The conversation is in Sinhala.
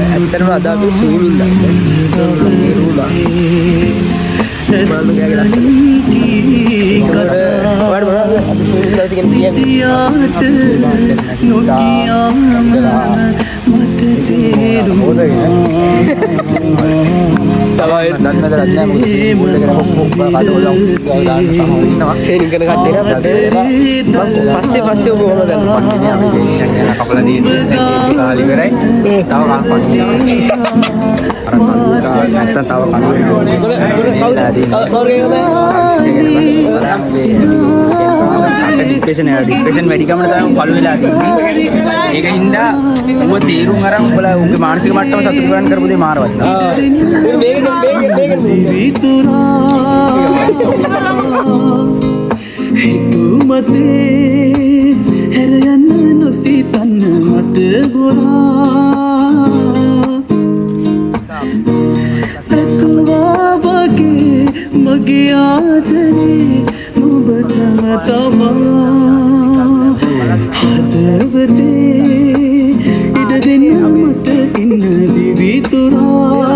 ඇත්තටම අද අපි ස්විමින් දාන්නේ රූලා බලන්න ගියාගේ ලස්සන වඩ මොනවද අද ස්විමින් දාලා කියන්නේ පස්සේ ඔබ මොනවද ගන්න කපලා තියෙන්නේ කාලි වෙරයි තව නැත්තම් තව ඩිප්‍රෙෂන් වැඩි කමන තමයි පළු වෙලා තියෙන්නේ. ඒක හින්දා උඹ තීරුම් අරන් උඹලා උඹේ මානසික මට්ටම සතුටු කරන් කරපු දේ මාරවත් නෑ. හිතුමතේ හැර යන්න නොසිතන්න මට ගොරා පැතුවා වගේ මගේ ආදරේ නුඹටම තවා හදවතේ ඉඩ දෙන්න මට ඉන්න දිවිතුරා